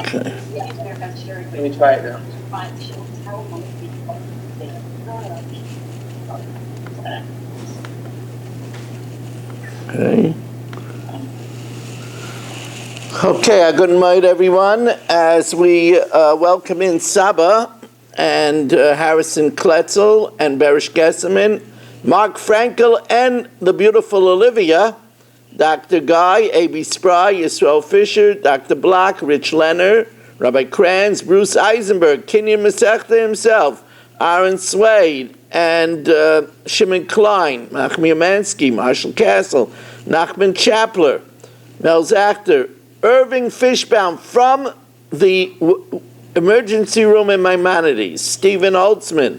Okay. Let me try it now. Okay. Okay, good night, everyone. As we welcome in Saba and Harrison Kletzel and Berish Gesseman, Mark Frankel, and the beautiful Olivia, Dr. Guy, A.B. Spry, Yisrael Fisher, Dr. Block, Rich Leonard, Rabbi Kranz, Bruce Eisenberg, Kinyan Masechta himself, Aaron Swade, and Shimon Klein, Nachmi Amansky, Marshall Castle, Nachman Chapler, Mel Zachter, Irving Fishbaum from the emergency room in Maimonides, Stephen Holtzman,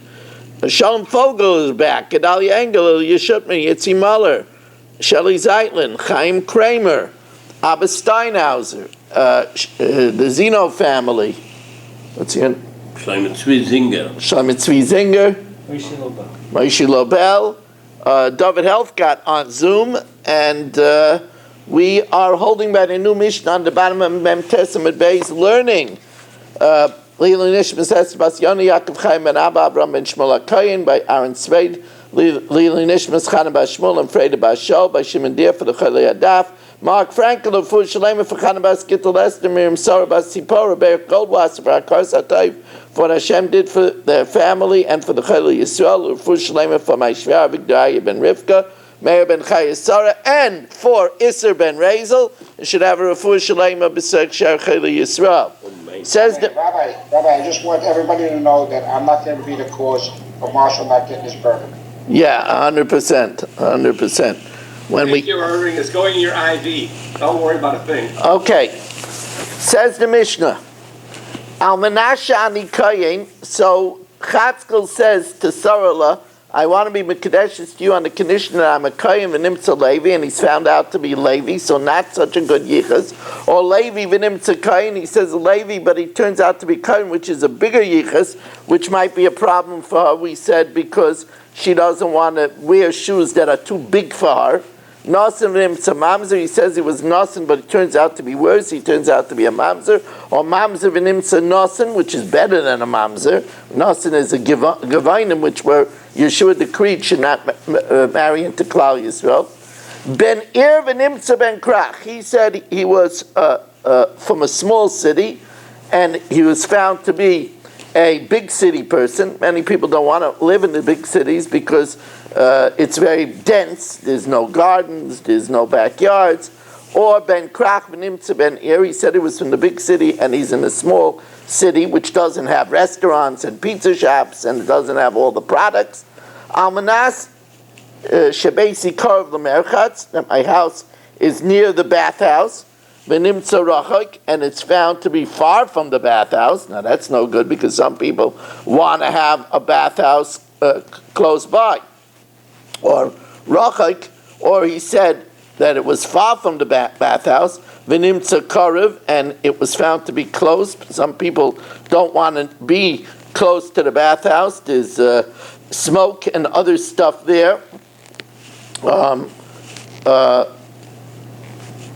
Shalom Fogel is back, Gedalia Engel, Yeshutman, Yitzi Muller, Shelley Zeitlin, Chaim Kramer, Abba Steinhauser, the Zeno family. What's your name? Shlomo Tzvi Zinger, Moshe Lobel, David Helfgott on Zoom, and we are holding by the new Mishnah on the bottom of Mem Tesam at Beis, learning Lili Nishmas Esbas Yoni Yaakov Chaim Ben Abba Abram Ben Shmuel HaKoyin by Aaron Sved, Lili Nishmas Chana Bas Shmuel and Freda Bas Shol by Shimon Deer for the Chalei Adaf, Mark Frankel of Fush Shalema for Chana Bas Gittel Esther, Miriam Sarah Bas Sipora, Be'er Goldwasser for Akar Satayv, for what Hashem did for their family and for the Chalei Yisrael, Fush Shalema for my Shvar Vigdaya Ben Rivka, Meir ben Chaya Sarah, and for Isser ben Razel, it should have a refuah shalema b'sek shar Chalei Yisrael. Says the Rabbi, I just want everybody to know that I'm not going to be the cause of Marshall not getting his burger. Yeah, 100%. When Thank you, Irving. It's going in your IV. Don't worry about a thing. Okay. Says the Mishnah, Al Menashe Ani Kayin. So Chatzkel says to Sarala, I want to be Mekadeshes to you on the condition that I'm a Kayin v'nimtza Levi, and he's found out to be Levi, so not such a good yichus. Or Levi v'nimtza Kayin, he says Levi, but he turns out to be Kayin, which is a bigger yichus, which might be a problem for her, we said, because she doesn't want to wear shoes that are too big for her. Nasan v'nimtza Mamzer, he says he was Nasan, but it turns out to be worse, he turns out to be a Mamzer. Or Mamzer v'nimtza Nasan, which is better than a Mamzer. Nasan is a Gavainim, which were Yeshua decreed should not marry into Klal Yisrael. Ben Ir v'nimtza ben Krach. He said he was from a small city, and he was found to be a big city person. Many people don't want to live in the big cities because it's very dense. There's no gardens. There's no backyards. Or Ben Krach v'nimtza ben Ir. He said he was from the big city, and he's in a small city which doesn't have restaurants and pizza shops and it doesn't have all the products. Almanas Shebesi Karv L'Merchatz, that my house is near the bathhouse, V'nimtza Rachok, and it's found to be far from the bathhouse. Now that's no good because some people want to have a bathhouse close by. Or Rachok, or he said that it was far from the bathhouse, V'nimtza Karev, and it was found to be close. Some people don't want to be close to the bathhouse. There's smoke and other stuff there.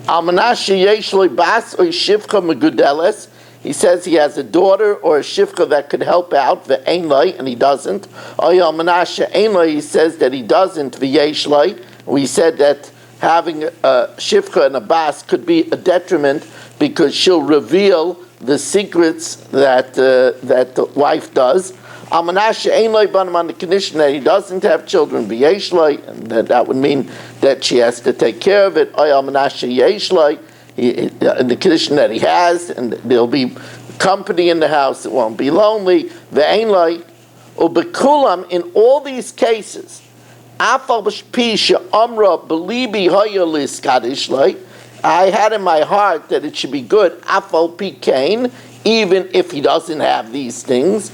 Almanashe Yeshloi Bas or Shivcha Megudeles. He says he has a daughter or a shivcha that could help out, the Einloi, and he doesn't. Oyal Menashe Einloi, he says that he doesn't, the Yeshloi. We said that having a shivcha and a bas could be a detriment because she'll reveal the secrets that the wife does. Al Menashe Einloi Banim, on the condition that he doesn't have children, the Yeshloi, and that would mean that she has to take care of it. Oyal Menashe Yeshloi, in the condition that he has, and there'll be company in the house, it won't be lonely. Ve'einloi ubekulam, in all these cases, afal b'shpisha amra belibi hayalis kadishloi, I had in my heart that it should be good, afal pikain, even if he doesn't have these things.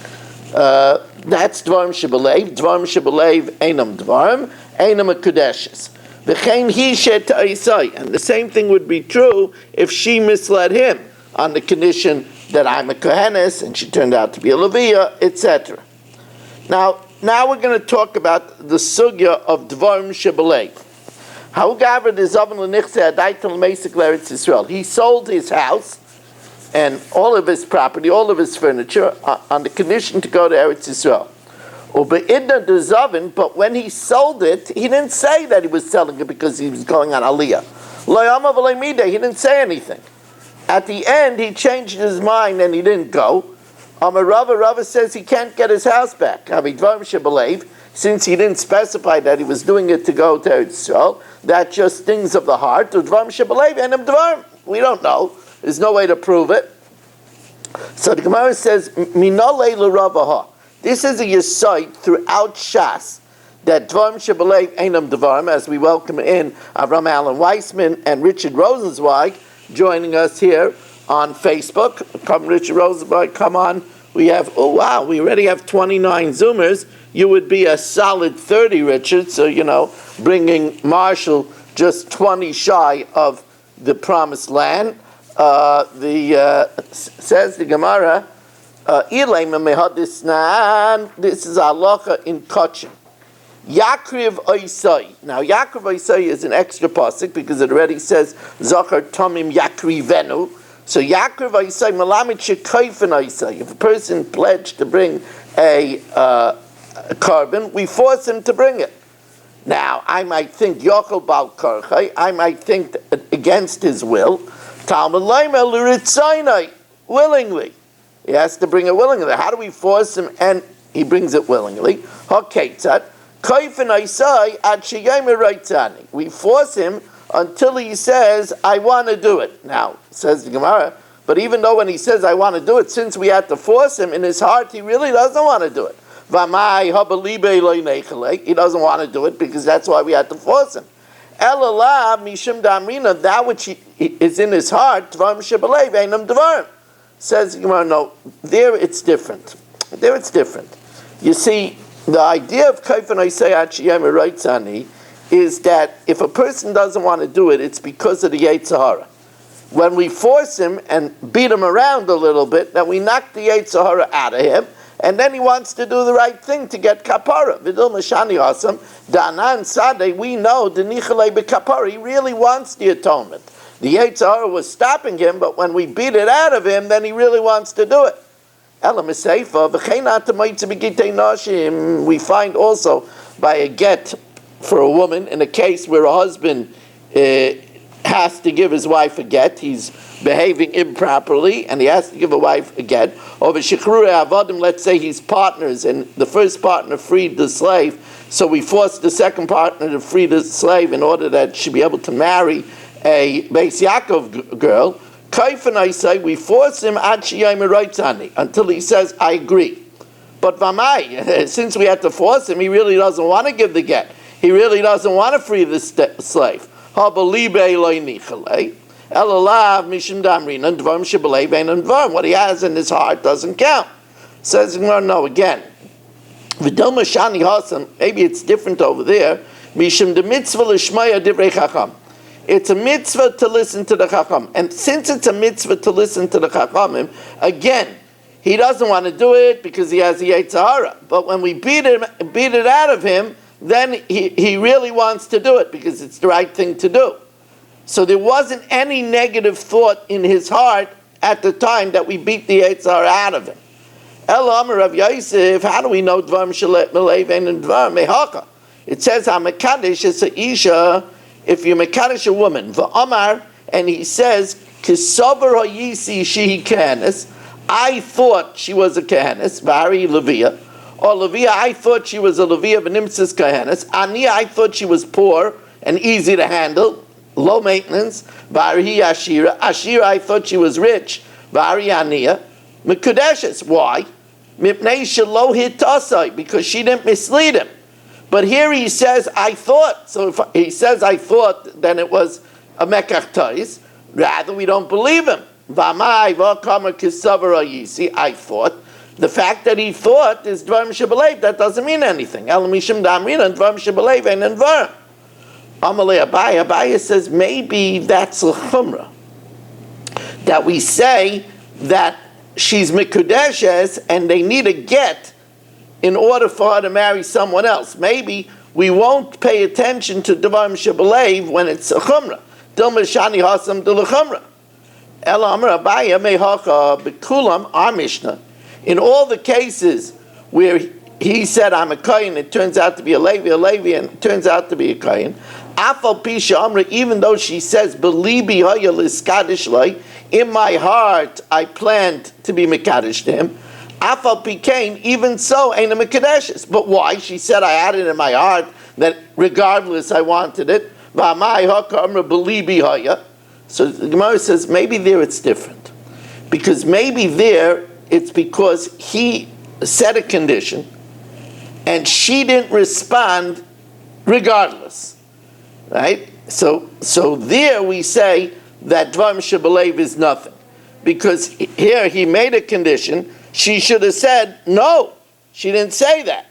That's dvarim shebelev. Dvarim shebelev einam dvarim, einam akudeshes. And the same thing would be true if she misled him on the condition that I'm a Kohenes and she turned out to be a Leviah, etc. Now we're going to talk about the sugya of Dvarim Shebelev. He sold his house and all of his property, all of his furniture, on the condition to go to Eretz Yisrael. But when he sold it, he didn't say that he was selling it because he was going on Aliyah. He didn't say anything. At the end, he changed his mind and he didn't go. Rava says he can't get his house back. Since he didn't specify that he was doing it to go to Eretz Yisrael, that just stings of the heart. We don't know. There's no way to prove it. So the Gemara says, Minolei l'Ravaha. This is a yesod throughout Shas that Dvarim Shebelev Einam Dvarim, as we welcome in Avram Allen Weissman and Richard Rosenzweig joining us here on Facebook. Come, Richard Rosenzweig, come on. We already have 29 Zoomers. You would be a solid 30, Richard. So, bringing Marshall just 20 shy of the promised land. Says the Gemara, this is halacha in Kachin. Yakriv Oisai. Now, Yakriv Oisai is an extra pasuk because it already says Zachar Tomim Yakrivenu. So Yakriv Oisai Malamit Shekayfen Oisai. If a person pledged to bring a carbon, we force him to bring it. Now, I might think Yochel Bal Karchai. I might think against his will. Talmud Laimel L'Ritzainai, willingly. He has to bring it willingly. How do we force him? And he brings it willingly. Haketzat, Kaifen Aisai Ad Sheyaymer Reitzani. We force him until he says, I want to do it. Now, says the Gemara, but even though when he says, I want to do it, since we had to force him, in his heart, he really doesn't want to do it. Vamai Habalibe Loi Nechele. He doesn't want to do it because that's why we had to force him. Elalah Mishum Damrina, that which is in his heart, Dvarim Shebelev Einam Dvarim. Says Gemara, no, there it's different. There it's different. You see, the idea of Kaifan Isayat Shiyam Reitzani is that if a person doesn't want to do it, it's because of the Yetzer Hara. When we force him and beat him around a little bit, then we knock the Yetzer Hara out of him, and then he wants to do the right thing to get kapara. Vidul Mashani Asam, Danan Sadeh, we know, Denichale Bekapara, he really wants the atonement. The Yetzer Hara was stopping him, but when we beat it out of him, then he really wants to do it. We find also by a get for a woman, in a case where a husband has to give his wife a get, he's behaving improperly, and he has to give a wife a get. Over Shechrure Avadim, let's say he's partners, and the first partner freed the slave, so we force the second partner to free the slave in order that she be able to marry a Beis Yaakov girl. Kaifan, I say, we force him until he says, I agree. But Vamai, since we had to force him, he really doesn't want to give the get. He really doesn't want to free the slave. What he has in his heart doesn't count. Says, no, again. Maybe it's different over there. It's a mitzvah to listen to the Chacham. And since it's a mitzvah to listen to the Chachamim, again, he doesn't want to do it because he has the Yetzer Hara. But when we beat it out of him, then he really wants to do it because it's the right thing to do. So there wasn't any negative thought in his heart at the time that we beat the Yetzer Hara out of him. Ela Amar Rav Yosef, how do we know Dvarim Shebelev Einam Dvarim? Mehaka. It says, HaMekadesh is a Isha, if you Mekadesh a woman, V'Amar, and he says, Kisavar Hayisi Shehi Kahanis, I thought she was a Kahanis, Vari Levia, or Levia, I thought she was a Levia V'Nimtzis Kahanis, Ani, I thought she was poor and easy to handle, low maintenance, Vari Ashira, Ashira, I thought she was rich, Vari Aniya, Mekudeshes, why? Mipnei Shelo Hitasai, because she didn't mislead him. But here he says, I thought. So if he says, I thought, then it was a mekach tais. Rather, we don't believe him. V'amai v'kamar kisavar ayisi, I thought. The fact that he thought is dvarim shebelev, that doesn't mean anything. El mishum damrina, dvarim shebelev, and dvarim. Amalei Abaya says, maybe that's a chumrah. That we say that she's mikudeshes, and they need a get in order for her to marry someone else. Maybe we won't pay attention to Dvarim Shebelev when it's a Chumrah. Dil Meshani Hasam Dil Chumrah. Ela Amar Abaya Mehacha Bekulam, our Mishnah. In all the cases where he said, I'm a Kohen, it turns out to be a Levi, and it turns out to be a Kohen. Afal Pisha Amra, even though she says, Belibi Haya Liskadish Lai, in my heart I planned to be Mekadesh to him. Afal Pikain, even so, ain't a Mekadeshes. But why? She said, I had it in my heart that regardless I wanted it. V'amai Haka Amra Belibi Haya. So the Gemara says, maybe there it's different. Because maybe there it's because he set a condition and she didn't respond regardless. Right? So there we say that Dvarim Shebelev is nothing. Because here he made a condition, she should have said no. She didn't say that.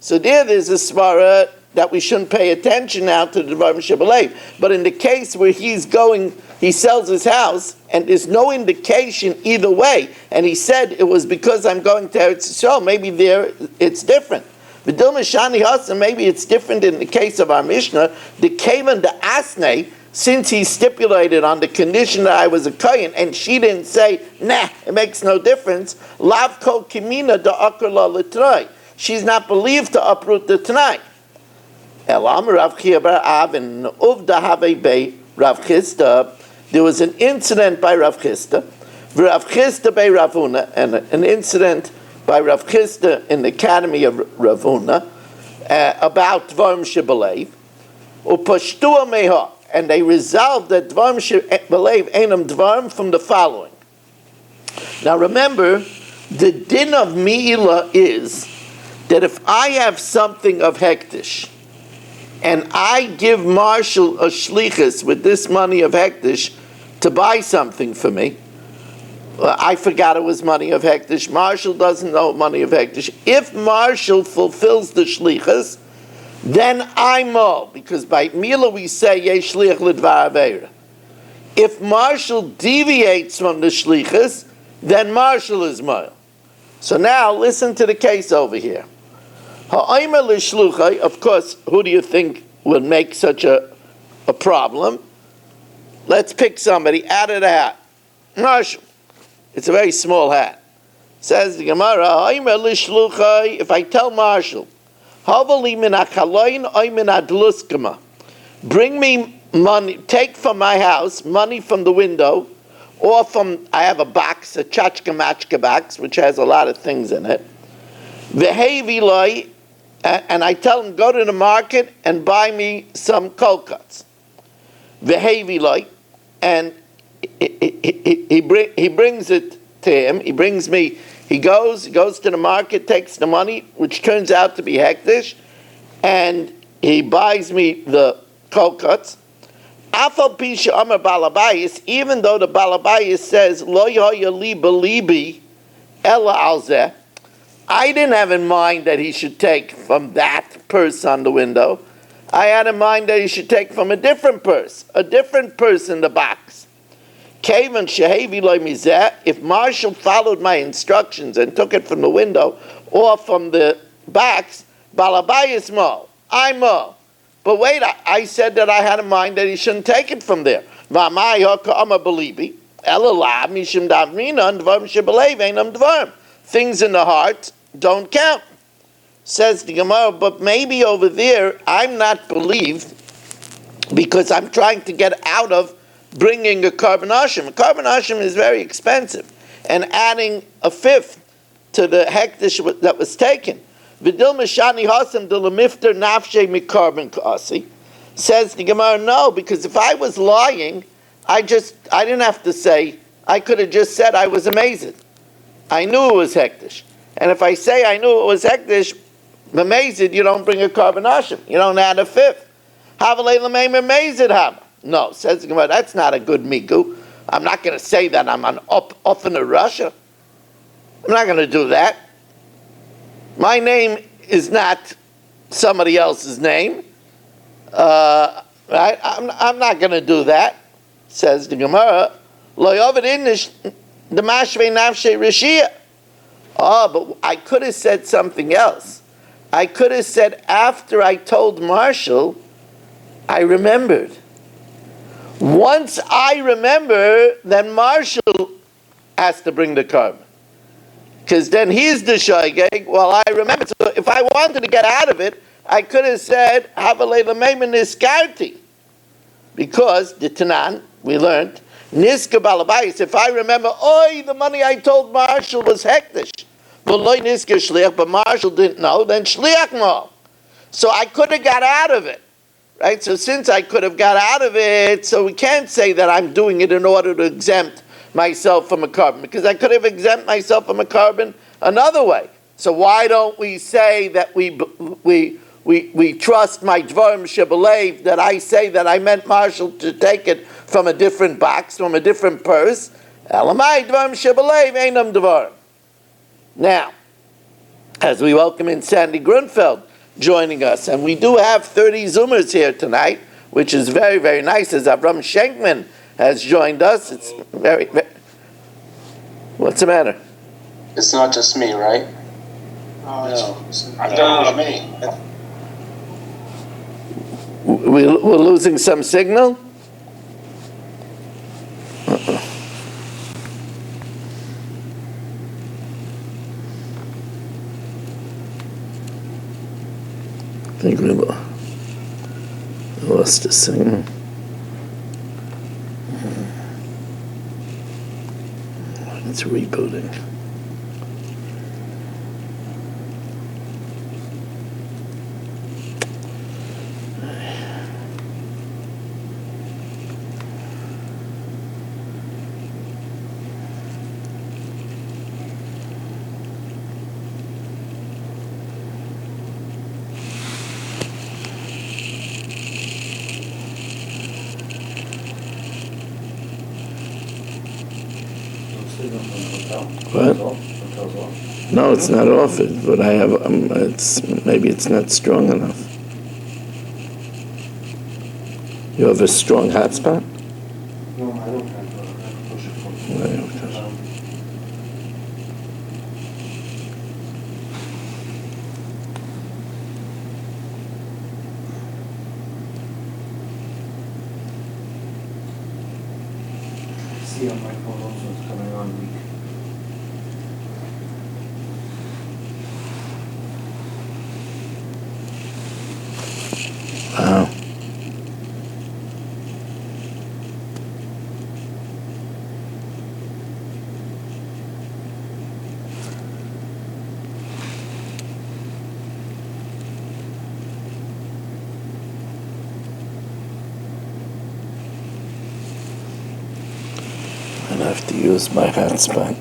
So there's a svara that we shouldn't pay attention now to the Dvarim Shebelev. But in the case where he sells his house, and there's no indication either way, and he said it was because I'm going to Eretz Yisrael, maybe there it's different. V'dil Mishani Hasan, maybe it's different in the case of our Mishnah. The Kavan, the Asne, since he stipulated on the condition that I was a Kohen, and she didn't say, nah, it makes no difference, Lav Kol Kimina da Akrla L'Tnai. She's not believed to uproot the Tanai. Elam Rav Chia bar Av and Uvda Have Bei Rav Chisda. There was an incident by Rav Chisda, Rav Chisda by Rav Huna, and an incident by Rav Chisda in the academy of Rav Huna about Dvarim Shebelev. Upashtua Meha, and they resolved that Dvarim Shebelev Einam Dvarim from the following. Now remember, the din of Mi'ila is that if I have something of Hektish, and I give Marshall a shlichus with this money of Hektish to buy something for me, I forgot it was money of Hektish, Marshall doesn't know money of Hektish. If Marshall fulfills the shlichus, then I'm all, because by Mila we say Yesh shliach l'dvar aveira. If Marshall deviates from the shlichus, then Marshall is mal. So now listen to the case over here. Ha'aymer l'shluchai, of course, who do you think will make such a problem? Let's pick somebody out of the hat. Marshall. It's a very small hat. Says the Gemara, Ha'aymer l'shluchai, if I tell Marshall, Havali min ha'chaloin oy min ha'dluskama, bring me money, take from my house money from the window, or from, I have a box, a chachka-machka box, which has a lot of things in it. V'hevi loy, and I tell him, go to the market and buy me some cold cuts. V'hevi loy, and he brings it to him, he goes to the market, takes the money, which turns out to be hektish, and he buys me the cold cuts. Afal pisha amar balabayis, even though the balabayis says lo yoya li belibi ella alzeh, I didn't have in mind that he should take from that purse on the window. I had in mind that he should take from a different purse in the box. Kavan shehevi lo mizeh, if Marshall followed my instructions and took it from the window or from the box, balabayis mo, I mo. But wait, I said that I had in mind that he shouldn't take it from there. Things in the heart don't count. Says the Gemara, but maybe over there I'm not believed because I'm trying to get out of bringing a carbon ashim. A carbon ashim is very expensive, and adding a fifth to the hektish that was taken. V'dil mishani hasam de lemifter nafshe mikarbon kasi. Says the Gemara, no, because if I was lying, I didn't have to say, I could have just said I was amazed. I knew it was hektish. And if I say I knew it was hektish, amazed, you don't bring a carbon ashim. You don't add a fifth. Havalei l'meim amazed hama. No, says the Gemara, that's not a good migu. I'm not going to say that I'm off in Russia. I'm not going to do that. My name is not somebody else's name. Right? I'm not going to do that. Says the Gemara, Lo yovid inish the mashvei nafshe rishia. Oh, but I could have said something else. I could have said after I told Marshall, I remembered. Once I remember, then Marshall has to bring the carbon. Because then he's the shoygeg. Well, I remember. So if I wanted to get out of it, I could have said, Havalei l'meimen niskarti. Because, the Tanan, we learned, Niska balabais, if I remember, the money I told Marshall was hektish. V'loi niska shliach, but Marshall didn't know, then shliach mo. So I could have got out of it. Right? So since I could have got out of it, so we can't say that I'm doing it in order to exempt myself from a carbon, because I could have exempt myself from a carbon another way. So why don't we say that we trust my dvarim shebelev, that I say that I meant Marshall to take it from a different box, from a different purse? Elamai dvarim shebelev einam dvarim. Now, as we welcome in Sandy Grunfeld joining us, and we do have 30 Zoomers here tonight, which is very, very nice, as Avram Schenkman has joined us. It's very, very... What's the matter? It's not just me, right? I thought it was me. We're losing some signal? I think we lost the signal. It's rebooting. What? No, it's not off. But I have. Maybe it's not strong enough. You have a strong hotspot? No, I don't have a push it for See on my phone also it's coming on weak. Wow. I'd have to use my hotspot.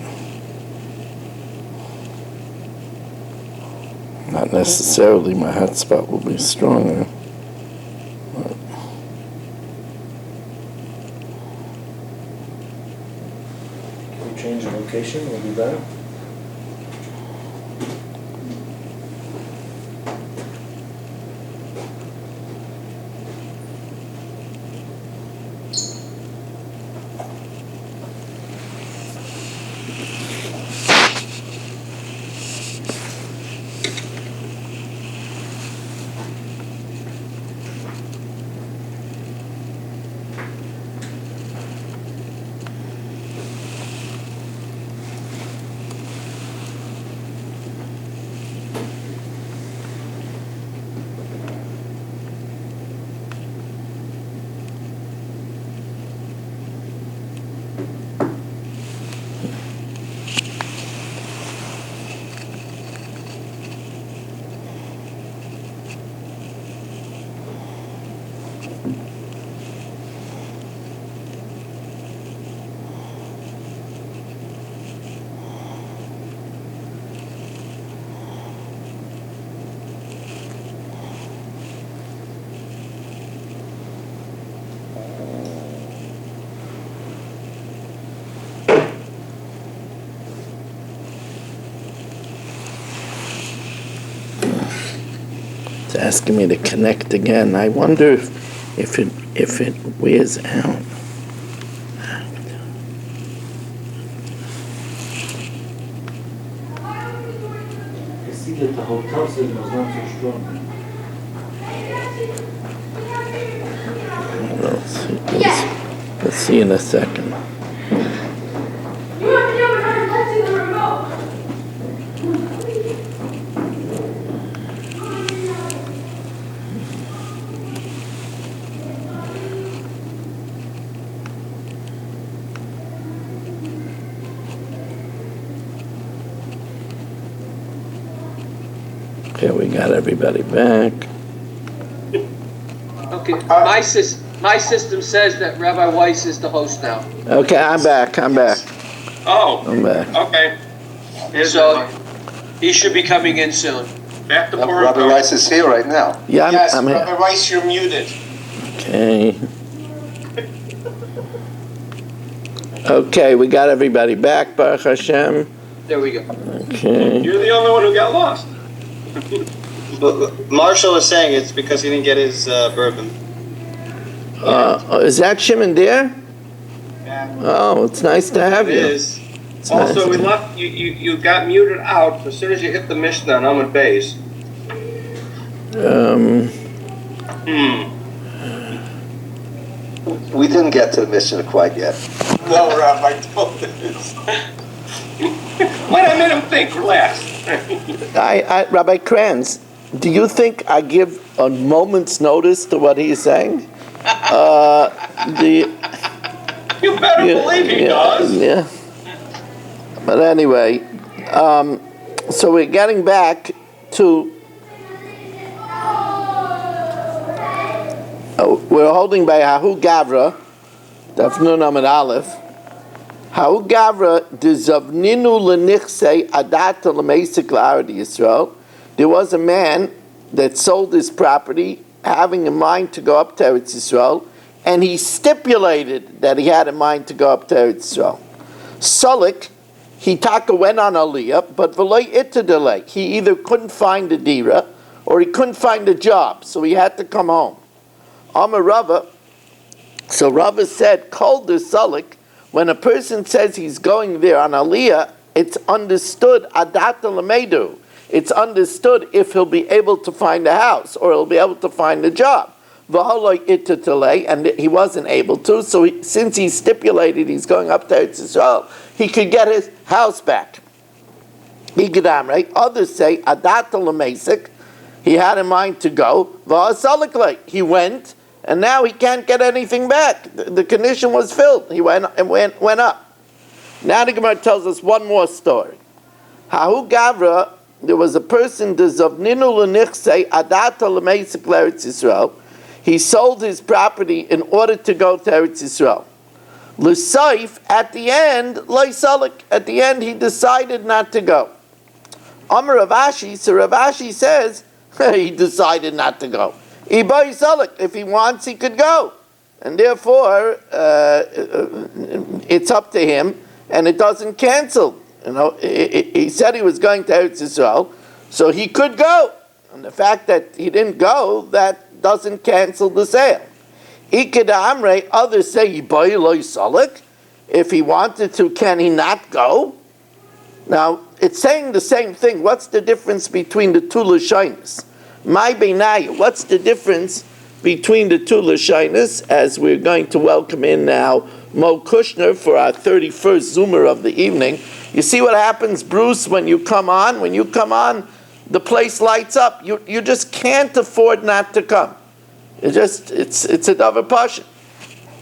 Not necessarily my hotspot will be stronger. Can we change the location? Will be better. It's asking me to connect again. I wonder if it wears out. I see that the hotel signal is not so strong. Let's see. See you in a second. Okay, we got everybody back. Okay, my system says that Rabbi Weiss is the host now. Okay, I'm back. Oh, I'm back. okay. So he should be coming in soon. Back to Purim. Rabbi Rice is here right now. Yeah, Yes, I'm Rabbi here. Weiss, you're muted. Okay. Okay, we got everybody back, Baruch Hashem. There we go. Okay. You're the only one who got lost. But Marshall is saying it's because he didn't get his bourbon. Is that Shimon there? Oh, it's nice to have It you. is. It's nice Also, to- we left, you got muted out as soon as you hit the Mishnah on Amud Beis. We didn't get to the mission quite yet. No, Rabbi, don't do this. Wait, I made him think. Relax. Rabbi Kranz, do you think I give a moment's notice to what he's saying? You better believe he does. Yeah. But anyway, so we're getting back to. We're holding by Hahu Gavra, Daf Nun Amud Aleph. Hahu Gavra dezavninu lenichsei adata lemeisik la'arad Yisrael. There was a man that sold his property, having in mind to go up to Eretz Yisrael, and he stipulated that he had in mind to go up to Eretz Yisrael. Sulik, he taka went on Aliyah, but v'lo itadelei. He either couldn't find a dira or he couldn't find a job, so he had to come home. Amar Rava, so Rava said, Kol de Sulik, when a person says he's going there on Aliyah, it's understood adata lamedu. It's understood if he'll be able to find a house or he'll be able to find a job. V'haloi itatalei, and he wasn't able to, so since he stipulated he's going up to Eretz Yisrael, he could get his house back. Right? Others say adata lamesik, he had in mind to go. V'hasaliklei, he went, and now he can't get anything back. The condition was filled. He went up. Now the Gemara tells us one more story. Hahu Gavra, there was a person, the Zavninu l'nichsei adata l'meisik l'Eretz Yisrael. He sold his property in order to go to Eretz Yisrael. L'saif, at the end, l'isalik, at the end he decided not to go. Amar Rav Ashi, so Rav Ashi says, he decided not to go. If he wants, he could go. And therefore, it's up to him, and it doesn't cancel. You know, he said he was going to Eretz Yisrael, so he could go. And the fact that he didn't go, that doesn't cancel the sale. Ikeda Amre, others say, if he wanted to, can he not go? Now, it's saying the same thing. What's the difference between the two Lashonos? My Beinayu, what's the difference between the two Lashonos, as we're going to welcome in now Mo Kushner for our 31st Zoomer of the evening. You see what happens, Bruce, when you come on? When you come on, the place lights up. You just can't afford not to come. It's a davar pasha.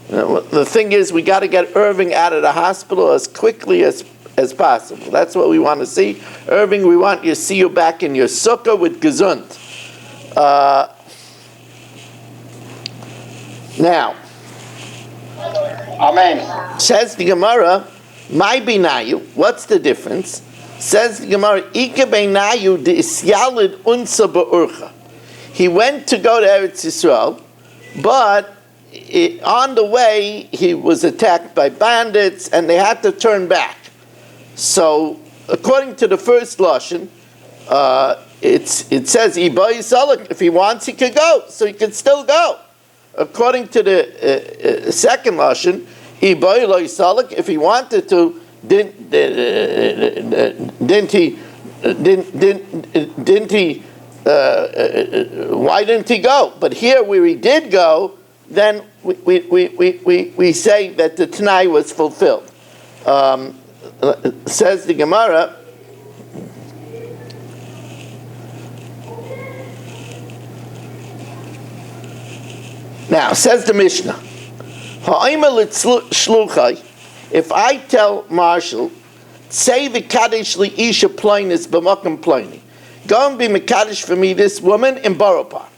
You know, the thing is, we got to get Irving out of the hospital as quickly as possible. That's what we want to see. Irving, we want to see you back in your sukkah with gesund. Now, Amen. says the Gemara, my binayu, what's the difference? Says the Gemara, Ike beinayu de isyalid unsa ba'urcha. He went to go to Eretz Yisrael, but on the way he was attacked by bandits and they had to turn back. So, according to the first lashon, it says if he wants, he could go, so he could still go. According to the second lashon, if he wanted to, why didn't he go? But here, where he did go, then we say that the Tanai was fulfilled. Says the Gemara, now, says the Mishnah, if I tell Marshall, say the Kaddish li Isha Ploinis b'makom Ploini, go and be Mekadosh for me this woman in Borough Park.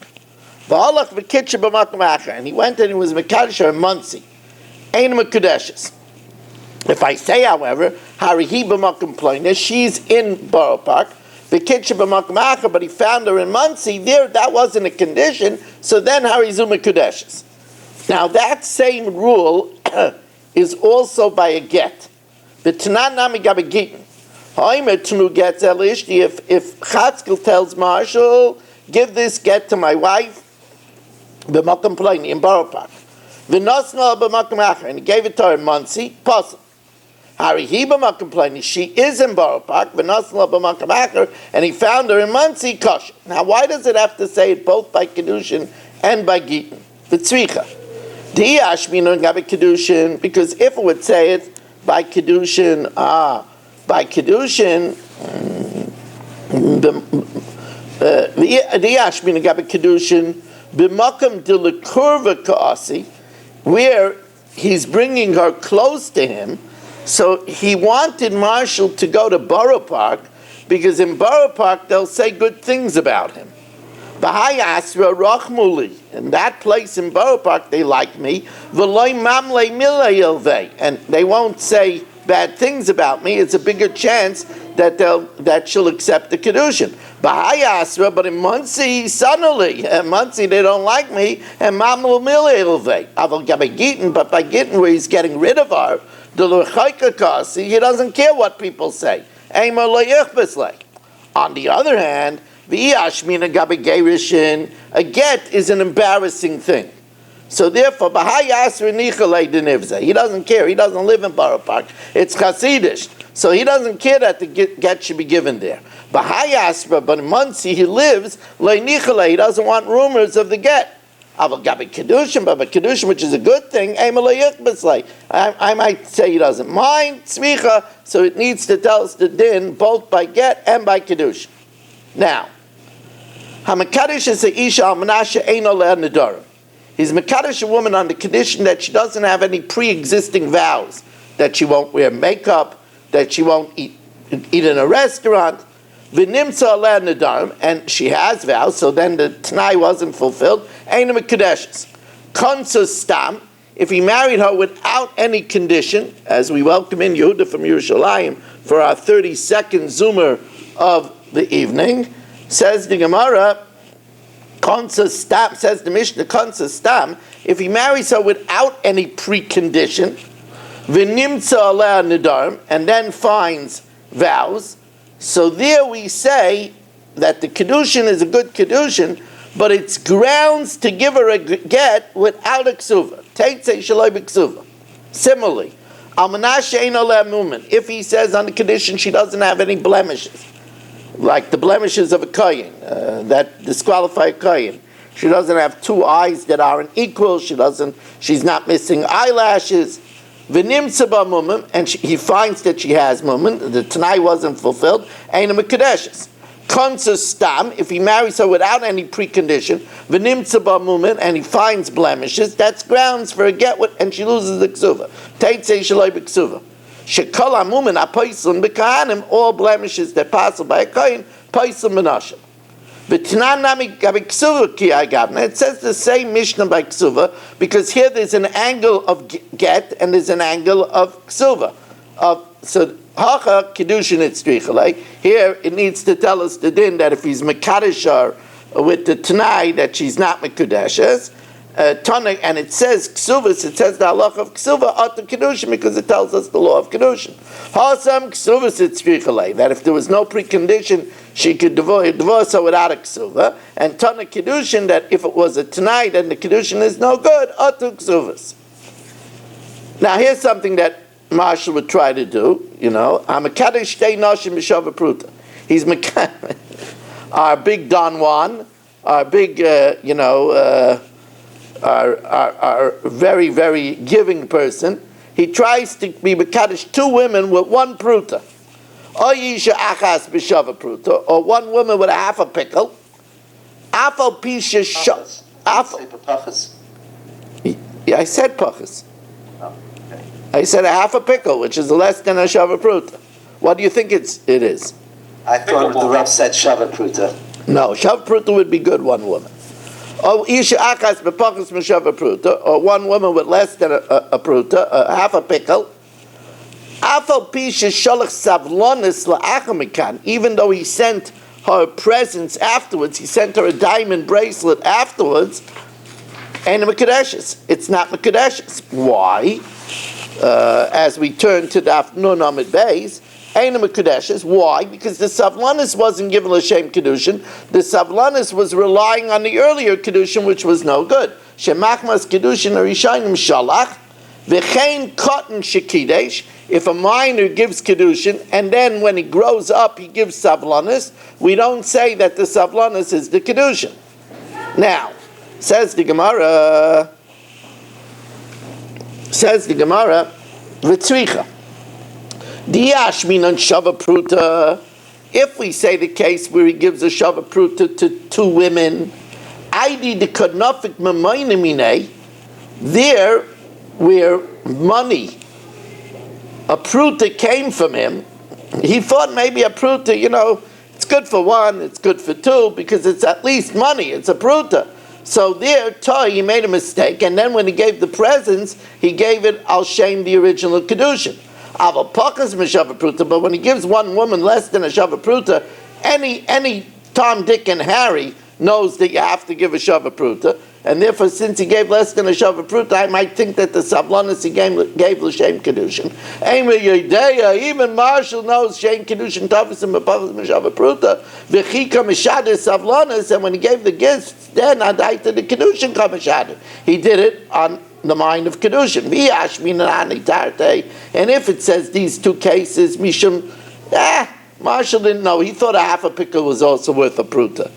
And he went and he was Mekadosh her in Muncie. Ein Mekudeshes. If I say, however, Harihi b'makom Ploinis, she's in Borough Park, but he found her in Muncie, there that wasn't a condition, so then Harizu Mekudeshes. Now that same rule is also by a get. The Tanan Nami Gabegitin. If Chatzkel tells Marshall, give this get to my wife, b'makom Ploini in Borough Park, and he gave it to her in Muncie, possible. Harihi b'makom Ploini, she is in Borough Park, and he found her in Muncie, kosher. Now why does it have to say it both by Kiddushin and by Gitin? V'tzricha. Because if it would say it by Kiddushin, where he's bringing her close to him, so he wanted Marshall to go to Borough Park, because in Borough Park they'll say good things about him. In that place in Borough Park, they like me. And they won't say bad things about me. It's a bigger chance that she'll accept the Kiddushin. But in Muncie, suddenly, in Muncie they don't like me. And but by Gittin, where he's getting rid of her, he doesn't care what people say. On the other hand, a get is an embarrassing thing. So therefore, he doesn't care. He doesn't live in Borough Park. It's Hasidish. So he doesn't care that the get should be given there. But in Muncie, he lives, he doesn't want rumors of the get. But Kiddushin, which is a good thing, I might say he doesn't mind, so it needs to tell us the din both by get and by Kiddushin. Now, Hamakadosh is a Isha al Menashe Eino Le'er Nedarim. He's Mekadosh a woman on the condition that she doesn't have any pre-existing vows, that she won't wear makeup, that she won't eat in a restaurant. V'nimtza Le'er Nedarim, and she has vows, so then the Tanai wasn't fulfilled. Eino Mekudeshes. Konsus Stam, if he married her without any condition, as we welcome in Yehuda from Yerushalayim for our 32nd Zoomer of the evening, says the Gemara, Stam, says the Mishnah, Konsa Stam, if he marries her without any precondition, V'nimtza aleh nedarim, and then finds vows, so there we say that the Kiddushin is a good Kiddushin, but it's grounds to give her a get without a ksuva. Teitzei shaloi b'ksuva. Similarly, al menashe ein oleh mumen, if he says on the condition she doesn't have any blemishes, like the blemishes of a kohen that disqualify a kohen. She doesn't have two eyes that aren't equal. She's not missing eyelashes. V'nimtza ba mumim, and he finds that she has mumim. The Tanai wasn't fulfilled. Ein mekudeshes. Konsa stam, if he marries her without any precondition, v'nimtza ba mumim, and he finds blemishes, that's grounds for a get, and she loses the ksuva. Teitzei shaloi b'ksuva. Shekol hamumin apoislin b'kahanim, all blemishes that pass by a kohen, poislin menashim. V'tanan nami gabi ksuva ki agavna. It says the same Mishnah by ksuva, because here there's an angle of get and there's an angle of ksuva. So hacha kiddushin itzrichalei. Here it needs to tell us the din that if he's mekadosh with the tanai that she's not mekudeshes. And it says ksuvas, it says the halacha of ksuva ata kiddushin, because it tells us the law of kiddushin. Hasam ksuvas itzrichalei, that if there was no precondition she could divorce her without a ksuva, and tana kiddushin, that if it was a tanai then the kiddushin is no good, ata ksuvas. Now here's something that Marshall would try to do, I'm a kaddish shtei nashim b'shava pruta. He's our big Don Juan, our big, are very, very giving person, he tries to be Mekadesh two women with one pruta. Or Yisha Achas B'Shava Pruta, or one woman with a half a pickle. Afal Pisha Pachas. Afal. Say pachas. Yeah, I said pachas. Oh, okay. I said a half a pickle, which is less than a shava pruta. What do you think it is? I thought the Rav said Shava Pruta. No, shava pruta would be good, one woman. Or Isha Achas B'Pachas M'Shava Pruta, or one woman with less than a pruta, a half a pickle. Afal Pisha Sholach Savlonis La'achamikan, even though he sent her presents afterwards, he sent her a diamond bracelet afterwards, and a Mekadeshes. It's not Mekadeshes. Why? As we turn to Daf Nun Amid Beis, ain't a Mekadeshes. Why? Because the Savlanis wasn't given L'Shem Kiddushin. The Savlanis was relying on the earlier Kiddushin, which was no good. Shemachmas Kiddushin Arishayim Shalach, V'chein Cotton Shekidesh. If a minor gives Kiddushin, and then when he grows up, he gives Savlanis, we don't say that the Savlanis is the Kiddushin. Now, says the Gemara, V'tzricha, Diyash minan Shava Pruta, if we say the case where he gives a Shava Pruta to two women, Aidi de Kodnofik Mamoinamine, there where money, a pruta came from him, he thought maybe a pruta, it's good for one, it's good for two, because it's at least money, it's a pruta. So there, he made a mistake, and then when he gave the presents, he gave it al shem the original Kedushin. Aval pakas m'shava pruta, but when he gives one woman less than a shava pruta, any Tom, Dick, and Harry knows that you have to give a shava pruta, and therefore, since he gave less than a shava pruta, I might think that the sablanis he gave l'shem kedushin. Even Marshall knows shem kedushin tavus and mepavus m'shava pruta. V'chika mishader sablanis, and when he gave the gifts, then adaita the kedushin kamishhader. He did it on the mind of kedushin. V'yash minani tarte. And if it says these two cases, mishum, Marshall didn't know. He thought a half a pickle was also worth a pruta.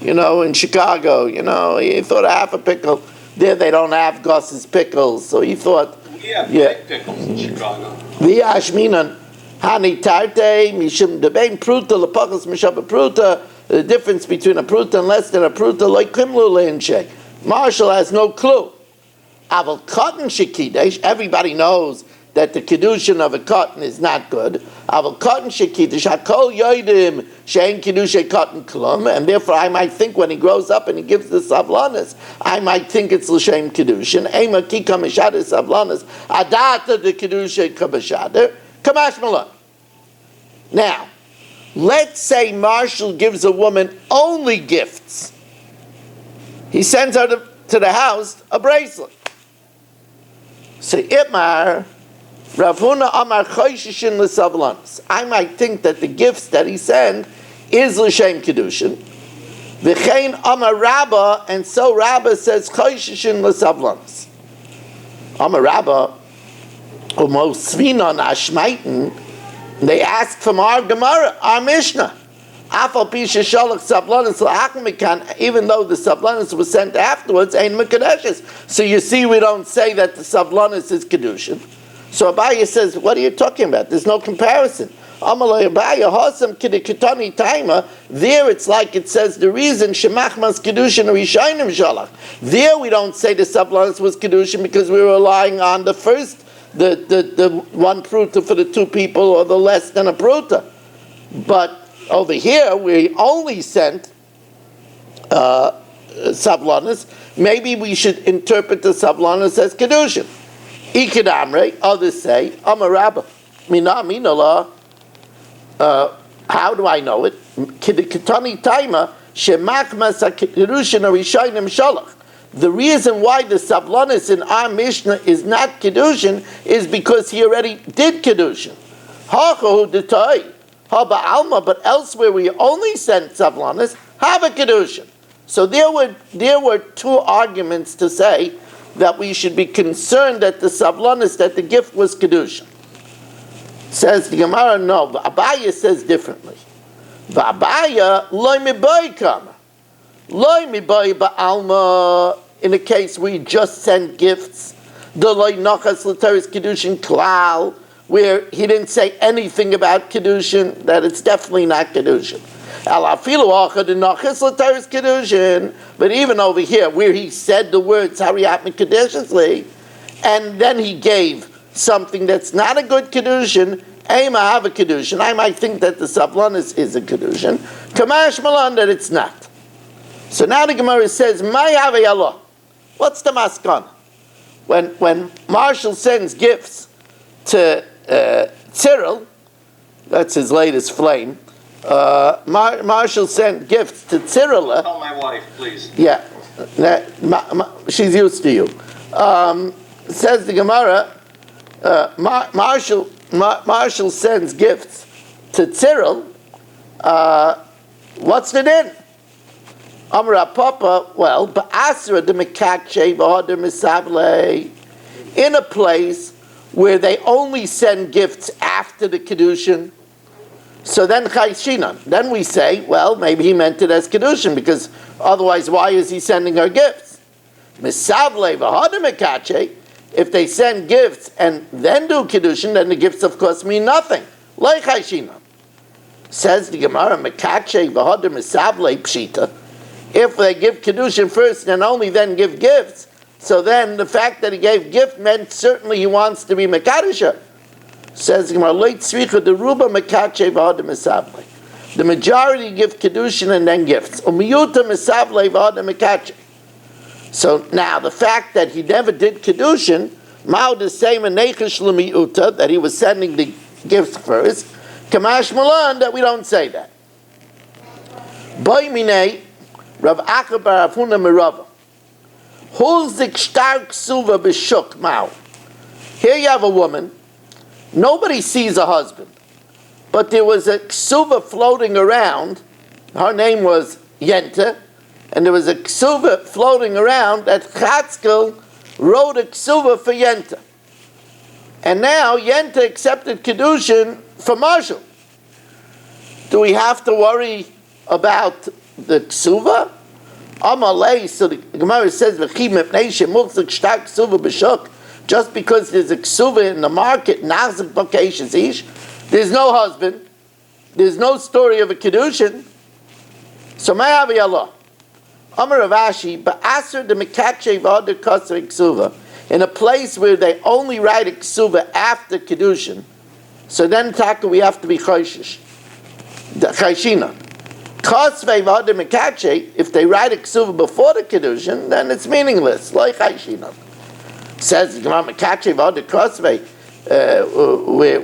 In Chicago, he thought a half a pickle. There they don't have Gus's pickles, so he thought. We have big pickles in Chicago. V'yashminan hani tarte mishum debein pruta lepachas mishaba pruta. The difference between a pruta and less than a pruta, like kimlu leinche. Marshall has no clue. Aval cotton shekidesh. Everybody knows that the kedushin of a cotton is not good. Aval cotton shekidesh hakol yoidim shein kedushay cotton klum, and therefore I might think when he grows up and he gives the savlanas, I might think it's l'shem kedushin. Ema ki kamishade savlanas adata the kedushay kamishade kamash malon. Now, let's say Marshall gives a woman only gifts. He sends her to the house a bracelet. So Itmar. Rav Huna Amar Choyshishin L'Savlanis. I might think that the gifts that he sent is L'Shem Kiddushin. V'chein Amar Rabba, and so Rabba says Choyshishin L'Savlanis. Amar Rabba, Umo Svinon Ashmaiten, they ask from our Gemara, our Mishnah. Afal Pisha Sholach Savlanis L'Achmikan, even though the Savlanis was sent afterwards, ain't Mekadeshes. So you see, we don't say that the Savlanis is Kiddushin. So Abaye says, what are you talking about? There's no comparison. Amalei Abaye, Hosam Kidikitani Taima, there it's like it says the reason Shemachmas Kedushin Rishayim Shalach. There we don't say the Savlanis was Kedushin because we're relying on the first, the one pruta for the two people or the less than a pruta. But over here we only sent Savlanis. Maybe we should interpret the Savlanis as Kedushin. Ikidamre, others say, Amarabba, Mina, how do I know it? Kidikitani Taima, Shemachmas Kedushin Arishayim Shalach. The reason why the Savlanis in our Mishnah is not Kedushin is because he already did Kedushin. Hachahu Detai, Haba Alma, but elsewhere we only sent Savlanis, have a Kedushin. So there were two arguments to say that we should be concerned that the savlanis, that the gift was kedusha. Says the Gemara, no. Abaya says differently. Abaya loy miboy kama, loy miboy ba'alma. in a case where you just send gifts, the loy nachas l'teres Kiddushin klal, where he didn't say anything about Kiddushin, that it's definitely not Kiddushin. But even over here, where he said the words Hariyat Mikadeshesli, and then he gave something that's not a good Kiddushin, Aim I have a Kiddushin. I might think that the Savlanis is a Kiddushin. Kamash Malan that it's not. So now the Gemara says, May Allah. What's the maskana? When Marshall sends gifts to Cyril, that's his latest flame, Marshall sent gifts to Cyril. Tell my wife, please. Yeah, she's used to you. Says the Gemara, Marshall sends gifts to Cyril. What's the din? Amra Papa, well, ba'asra de mekache v'hader misavle, in a place where they only send gifts after the Kiddushin. So then chayshinan. Then we say, well, maybe he meant it as Kiddushin, because otherwise why is he sending her gifts? Misavle v'hader mekache, if they send gifts and then do Kiddushin, then the gifts of course mean nothing. Like chayshinan. Says the Gemara, mekache v'hader misavle pshita. If they give Kiddushin first and only then give gifts, so then the fact that he gave gift meant certainly he wants to be Mekadisha. Says the Gemara, late tzricha the ruba mekache v'hadam misavle. The majority give Kiddushin and then gifts. Umiyuta misavle v'hadam mekache. So now the fact that he never did Kiddushin, mao the same nechish l'miyuta, that he was sending the gifts first, kamash mulan, that we don't say that. Boy minei, Rav Acha bar Avuna Merava. Hulzik stark suva b'shuk mao. Here you have a woman. Nobody sees a husband, but there was a ksuva floating around. Her name was Yenta, and there was a ksuva floating around that Chatzkel wrote a ksuva for Yenta. And now Yenta accepted Kiddushin for Marshall. Do we have to worry about the ksuva? Amalei, so the Gemara says, just because there's a ksuva in the market, there's no husband, there's no story of a Kiddushin. So Ma'avi Allah. Amar Ravashi, Ba'asr de Mekache V'Ader Kasser Ksuva, in a place where they only write a ksuva after Kiddushin, so then Taka we have to be Chayshish. Chayshina. If they write a ksuva before the Kiddushin, then it's meaningless. Like Chayshina. Says the Gemara Mekache V'Ader Kasvei,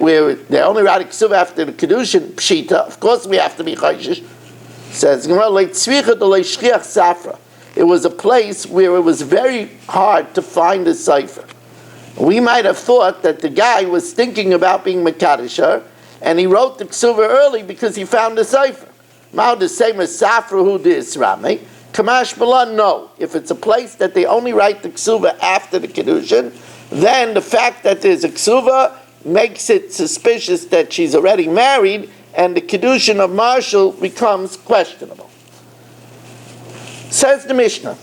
where they only write a ksuva after the Kiddushin, Pshita, of course we have to be Chayshish. Says Gemara, like Tzvicha de Leishchiach Safra. It was a place where it was very hard to find a cipher. We might have thought that the guy was thinking about being Mekadisher, and he wrote the ksuva early because he found the cipher. Mao the same as Safra who did Rami. Kamash Balan, no. If it's a place that they only write the ksuva after the Kiddushin, then the fact that there's a ksuva makes it suspicious that she's already married, and the Kiddushin of Marshall becomes questionable. Says the Mishnah,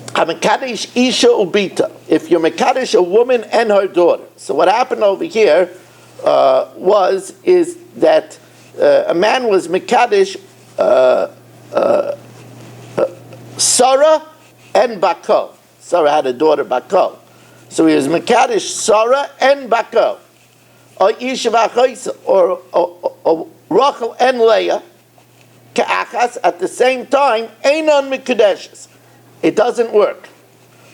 Hamekadish Isha Ubita, if you're Mekadish a woman and her daughter. So what happened over here is that a man was Mekadish Sarah and Bako. Sarah had a daughter, Bako. So he was Mekadish Sarah and Bako. Or Isha V'Achoisa, or Rachel and Leah, Ka'achas, at the same time, Einon Mikudeshes. It doesn't work.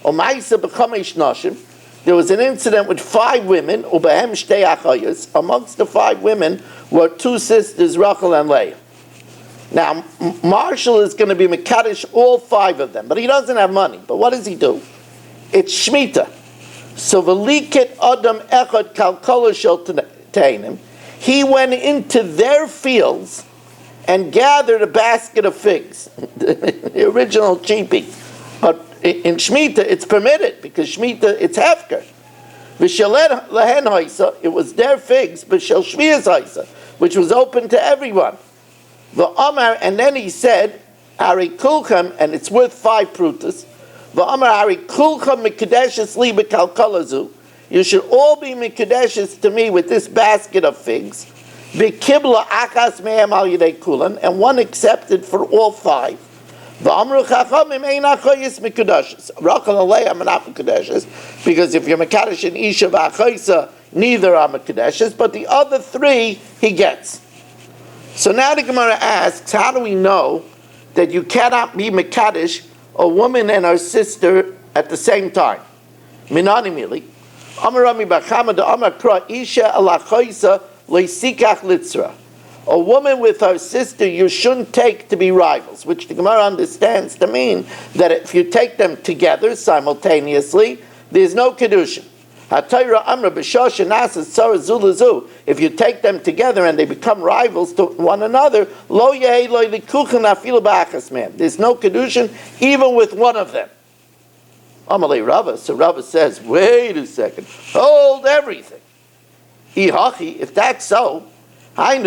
Or Ma'isa B'Chamesh Nashim, there was an incident with 5 women, Ubehem Shtei Achayos, amongst the 5 women were 2 sisters, Rachel and Leah. Now, Marshall is going to be Mekadesh all 5 of them, but he doesn't have money. But what does he do? It's Shemitah. So Veliket Adam Echad Kalkola Shel Tainim, he went into their fields and gathered a basket of figs, the original cheapie. But in Shemitah it's permitted because Shemitah it's hefker. V'shel lehen haisa, it was their figs, but shel shvias haisa, which was open to everyone. V'amar, and then he said, Ari kulchem, and it's worth 5 prutas. V'amar hari kulcha mikadeshes li b'kalkalazu. You should all be mikadeshes to me with this basket of figs. V'kibla akas me'em al yidei kulan, and one accepted for all five. V'amru chachamim ein achoyis mikadeshes. Rachel and Leah are not mikadeshes, because if you're mekadesh in Isha v'achoysa, neither are mikadeshes, but the other three he gets. So now the Gemara asks, how do we know that you cannot be mekadesh a woman and her sister at the same time? Minanimili. Amarami b'chama de amar kra isha alachoisa leisikach litzra. A woman with her sister you shouldn't take to be rivals, which the Gemara understands to mean that if you take them together simultaneously, there's no Kiddushin. If you take them together and they become rivals to one another, there's no Kiddushin even with one of them. Amalei Rava, so Rava says, wait a second, hold everything. If that's so, if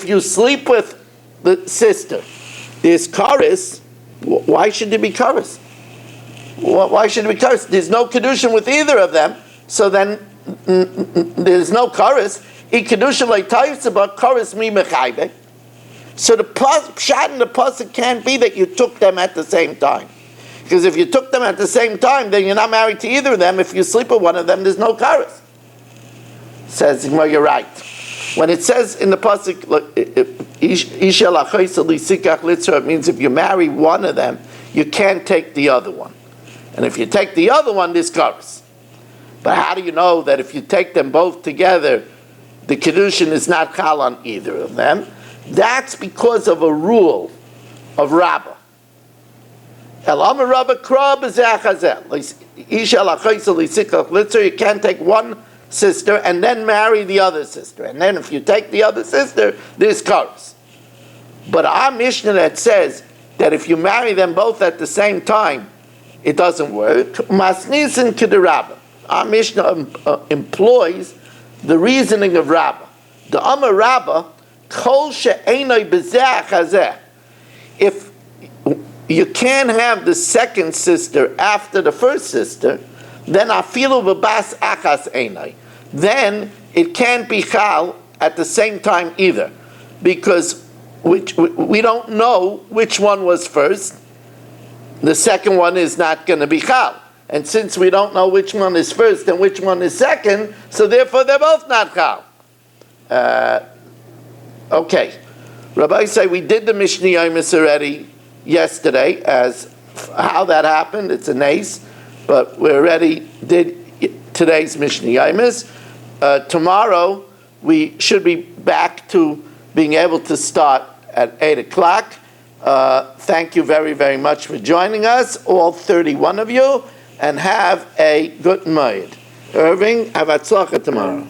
you sleep with the sister, there's chorus, why should there be chorus? Why should it be chorus? There's no Kiddushin with either of them, so then there's no chorus. Kiddushin like Tayyusaba, chorus mi mechaybe. So the pshat in the pasuk can't be that you took them at the same time. Because if you took them at the same time, then you're not married to either of them. If you sleep with one of them, there's no chorus. Says, well, you're right. When it says in the pasuk, Isha lachoysa lisikach litzra, it means if you marry one of them, you can't take the other one. And if you take the other one, this covers. But how do you know that if you take them both together, the Kiddushin is not chal on either of them? That's because of a rule of Rabbah. You can't take one sister and then marry the other sister. And then if you take the other sister, this covers. But our Mishnah that says that if you marry them both at the same time, it doesn't work. Masnisin Kiderabba. Our Mishnah employs the reasoning of Rabbah. The Amar Rabbah, Kol she'enoi b'zeh chazeh. If you can't have the second sister after the first sister, then afilu v'bas achas enoi. Then it can't be chal at the same time either, because we don't know which one was first. The second one is not going to be chal. And since we don't know which one is first and which one is second, so therefore they're both not chal. Okay. Rabbi say we did the Mishnah Yomis already yesterday as how that happened. It's a nace, but we already did today's Mishnah Yomis. Tomorrow we should be back to being able to start at 8 o'clock. Thank you very, very much for joining us, all 31 of you, and have a good night. Irving, have a tzlacha tomorrow.